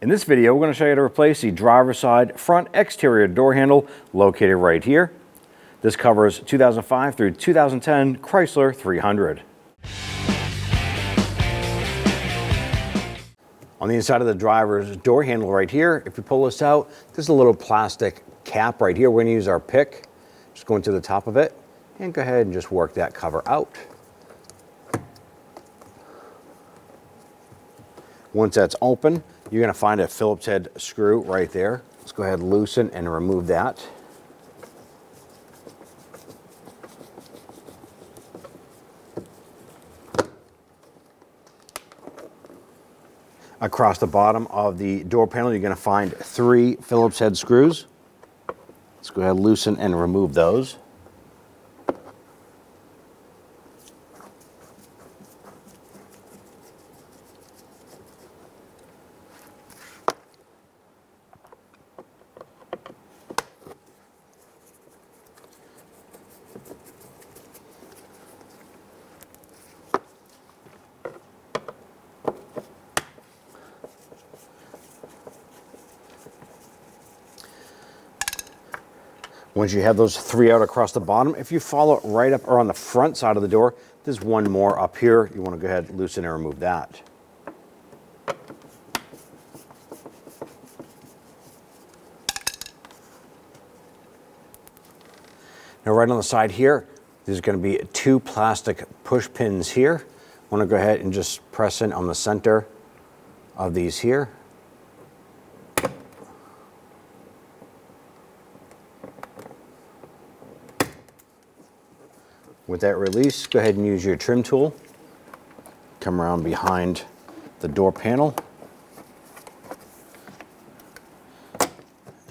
In this video, we're going to show you how to replace the driver's side front exterior door handle located right here. This covers 2005 through 2010 Chrysler 300. On the inside of the driver's door handle right here, if you pull this out, there's a little plastic cap right here. We're going to use our pick, just going to the top of it, and go ahead and just work that cover out. Once that's open, you're going to find a Phillips head screw right there. Let's go ahead and loosen and remove that. Across the bottom of the door panel, you're going to find 3 Phillips head screws. Let's go ahead and loosen and remove those. Once you have those 3 out across the bottom, if you follow it right up around the front side of the door, there's 1 more up here. You want to go ahead and loosen and remove that. Now right on the side here, there's going to be 2 plastic push pins here. I want to go ahead and just press in on the center of these here. With that release, go ahead and use your trim tool. Come around behind the door panel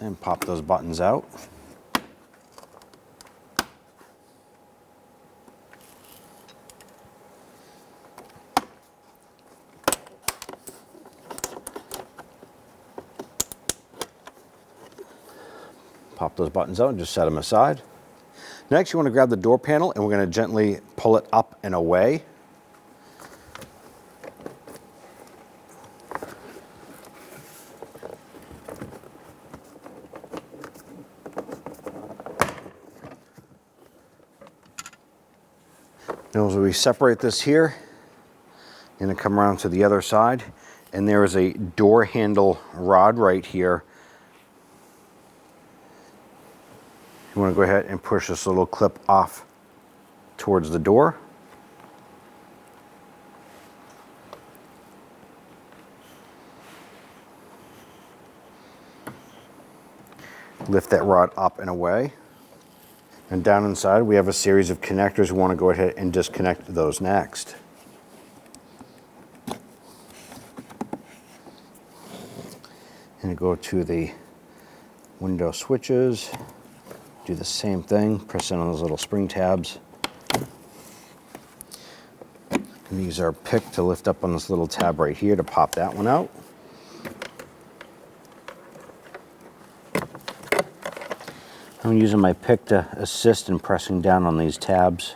and pop those buttons out. Pop those buttons out and just set them aside. Next, you want to grab the door panel and we're going to gently pull it up and away. Now as we separate this here, I'm going to come around to the other side, and there is a door handle rod right here. You want to go ahead and push this little clip off towards the door. Lift that rod up and away. And down inside we have a series of connectors. We want to go ahead and disconnect those next. And go to the window switches. Do the same thing, press in on those little spring tabs. And use our pick to lift up on this little tab right here to pop that one out. I'm using my pick to assist in pressing down on these tabs.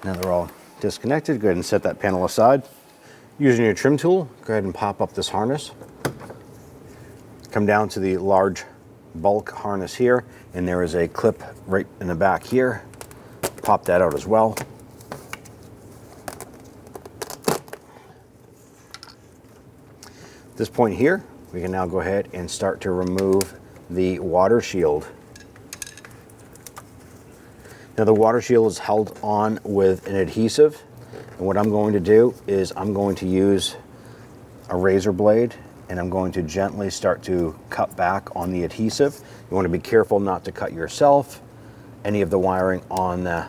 Now they're all disconnected, go ahead and set that panel aside. Using your trim tool, go ahead and pop up this harness. Come down to the large bulk harness here, and there is a clip right in the back here. Pop that out as well. At this point here, we can now go ahead and start to remove the water shield. Now the water shield is held on with an adhesive, and what I'm going to do is I'm going to use a razor blade and I'm going to gently start to cut back on the adhesive. You want to be careful not to cut yourself, any of the wiring on the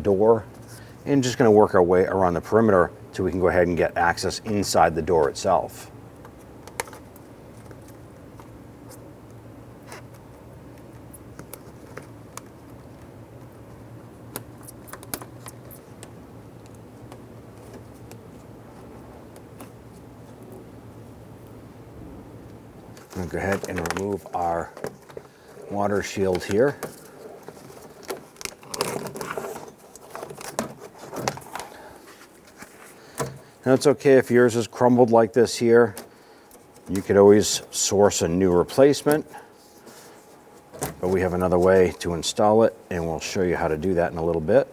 door, and just going to work our way around the perimeter so we can go ahead and get access inside the door itself. I'm going to go ahead and remove our water shield here. Now it's okay if yours is crumbled like this here. You could always source a new replacement, but we have another way to install it, and we'll show you how to do that in a little bit.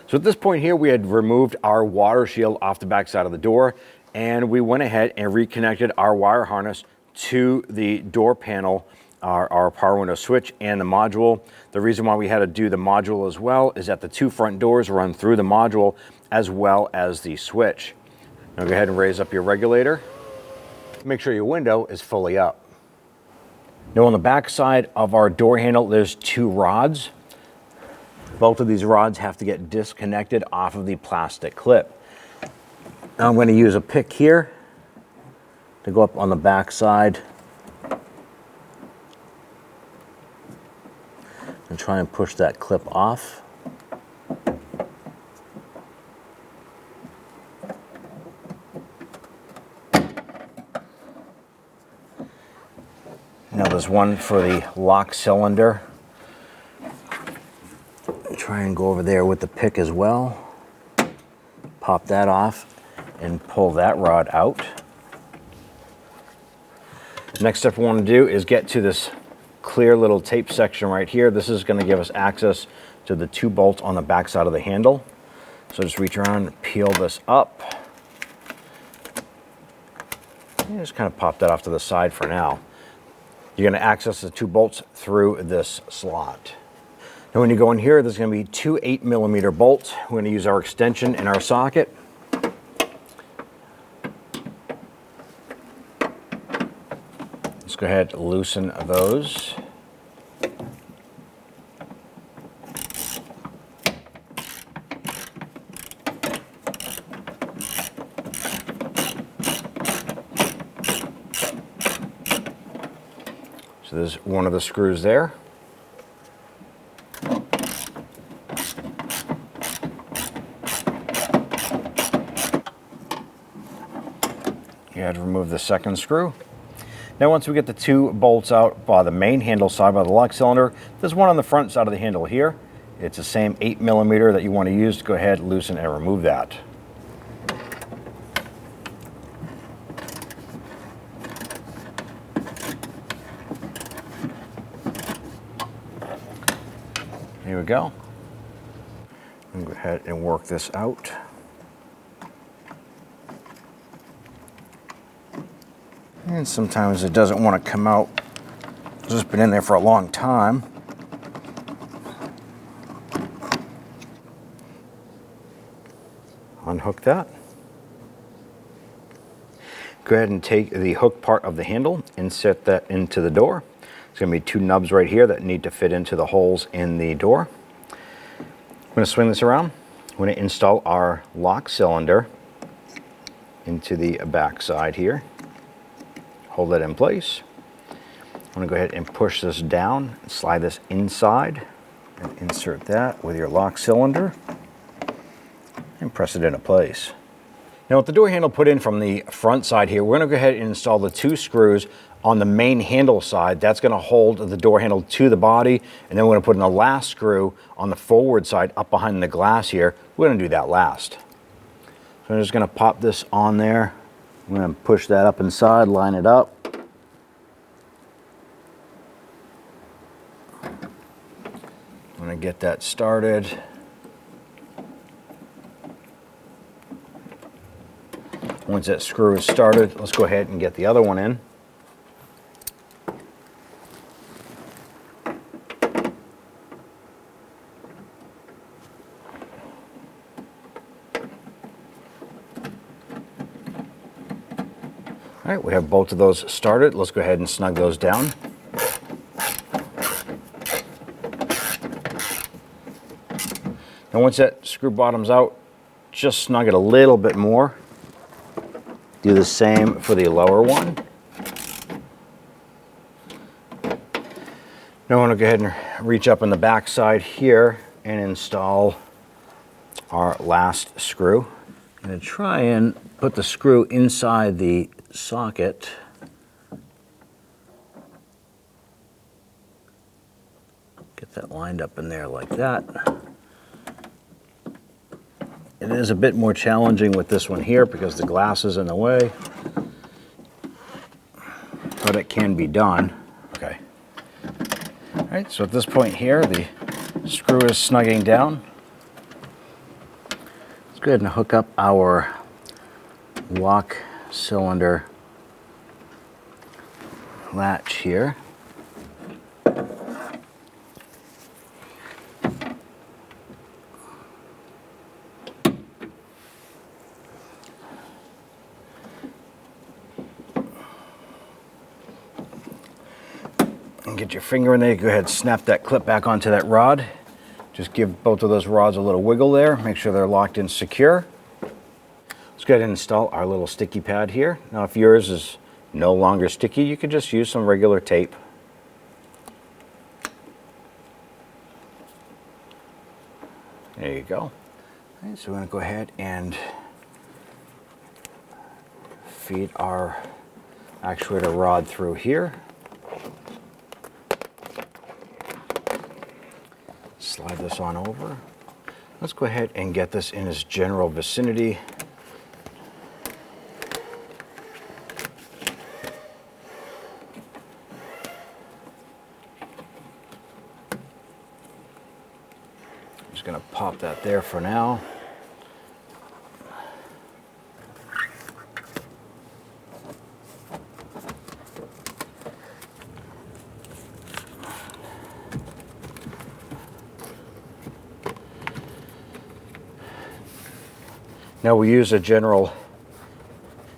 So at this point here, we had removed our water shield off the back side of the door, and we went ahead and reconnected our wire harness to the door panel, our power window switch and the module. The reason why we had to do the module as well is that the two front doors run through the module as well as the switch. Now go ahead and raise up your regulator. Make sure your window is fully up. Now on the back side of our door handle, there's two rods. Both of these rods have to get disconnected off of the plastic clip. Now I'm going to use a pick here to go up on the back side and try and push that clip off. Now there's one for the lock cylinder. Try and go over there with the pick as well. Pop that off and pull that rod out. Next step we want to do is get to this clear little tape section right here. This is going to give us access to the two bolts on the back side of the handle. So just reach around and peel this up. And just kind of pop that off to the side for now. You're going to access the two bolts through this slot. Now when you go in here, there's going to be two 8mm bolts. We're going to use our extension in our socket. Let's go ahead and loosen those. So there's one of the screws there. You had to remove the second screw. Now once we get the two bolts out by the main handle side by the lock cylinder, there's one on the front side of the handle here. It's the same 8mm that you want to use. Go ahead, loosen and remove that. Here we go. I'm going to go ahead and work this out. And sometimes it doesn't want to come out. It's just been in there for a long time. Unhook that. Go ahead and take the hook part of the handle, insert that into the door. There's going to be two nubs right here that need to fit into the holes in the door. I'm going to swing this around. I'm going to install our lock cylinder into the back side here. Hold that in place. I'm going to go ahead and push this down, slide this inside, and insert that with your lock cylinder, and press it into place. Now with the door handle put in from the front side here, we're going to go ahead and install the two screws on the main handle side. That's going to hold the door handle to the body, and then we're going to put in the last screw on the forward side up behind the glass here. We're going to do that last. So I'm just going to pop this on there. I'm going to push that up inside, line it up. I'm going to get that started. Once that screw is started, let's go ahead and get the other one in. All right, we have both of those started. Let's go ahead and snug those down. And once that screw bottom's out, just snug it a little bit more. Do the same for the lower one. Now I'm going to go ahead and reach up on the back side here and install our last screw. I'm going to try and put the screw inside the socket that lined up in there like that. It is a bit more challenging with this one here because the glass is in the way, but it can be done. Okay. All right, so at this point here, the screw is snugging down. Let's go ahead and hook up our lock cylinder latch here. And get your finger in there, go ahead and snap that clip back onto that rod. Just give both of those rods a little wiggle there, make sure they're locked in secure. Let's go ahead and install our little sticky pad here. Now if yours is no longer sticky, you can just use some regular tape. There you go. All right, so we're going to go ahead and feed our actuator rod through here. Slide this on over. Let's go ahead and get this in its general vicinity. Just going to pop that there for now. Now we use a general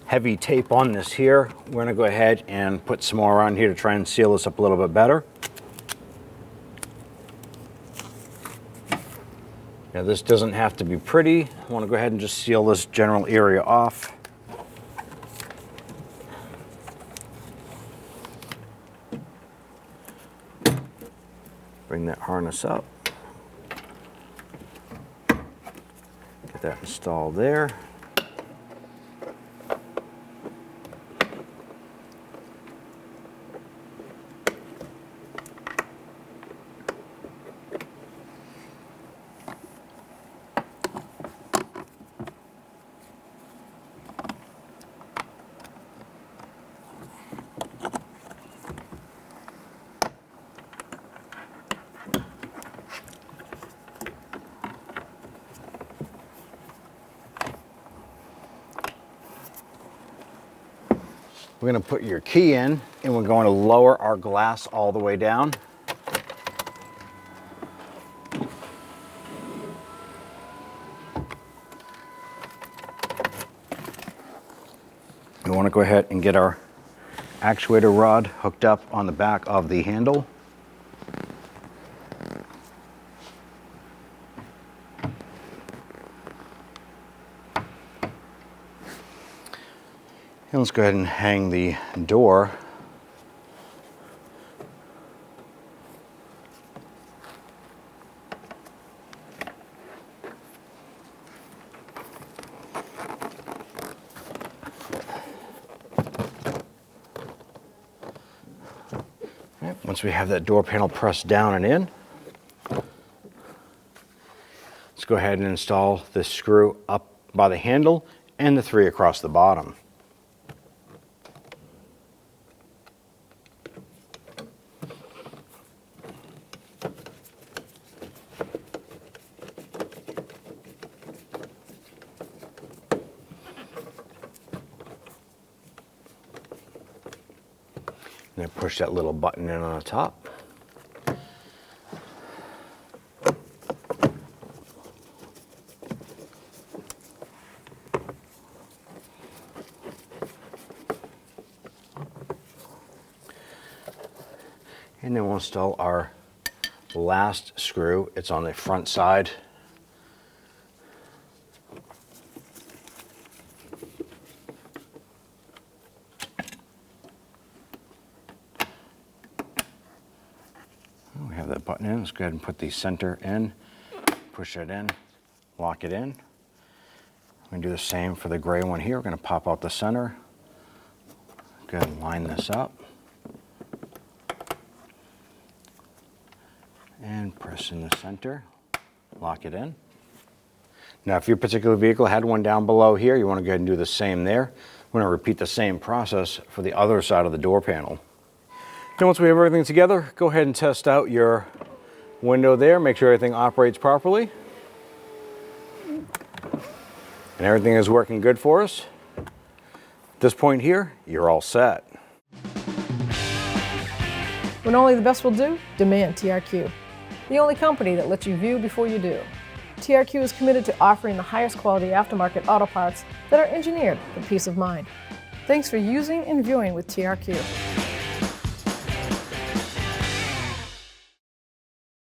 heavy tape on this here. We're going to go ahead and put some more on here to try and seal this up a little bit better. Now this doesn't have to be pretty. I want to go ahead and just seal this general area off. Bring that harness up. Get that installed there. We're going to put your key in, and we're going to lower our glass all the way down. We want to go ahead and get our actuator rod hooked up on the back of the handle. And let's go ahead and hang the door once we have that door panel pressed down and in, let's go ahead and install the screw up by the handle and the 3 across the bottom. And then push that little button in on the top. And then we'll install our last screw. It's on the front side. We have that button in. Let's go ahead and put the center in, push it in, lock it in. We're going to do the same for the gray one here. We're going to pop out the center. Go ahead and line this up. and press in the center, lock it in. Now, if your particular vehicle had one down below here, you want to go ahead and do the same there. We're going to repeat the same process for the other side of the door panel. Then once we have everything together, go ahead and test out your window there. Make sure everything operates properly. And everything is working good for us. At this point here, you're all set. When only the best will do, demand TRQ. The only company that lets you view before you do. TRQ is committed to offering the highest quality aftermarket auto parts that are engineered for peace of mind. Thanks for using and viewing with TRQ.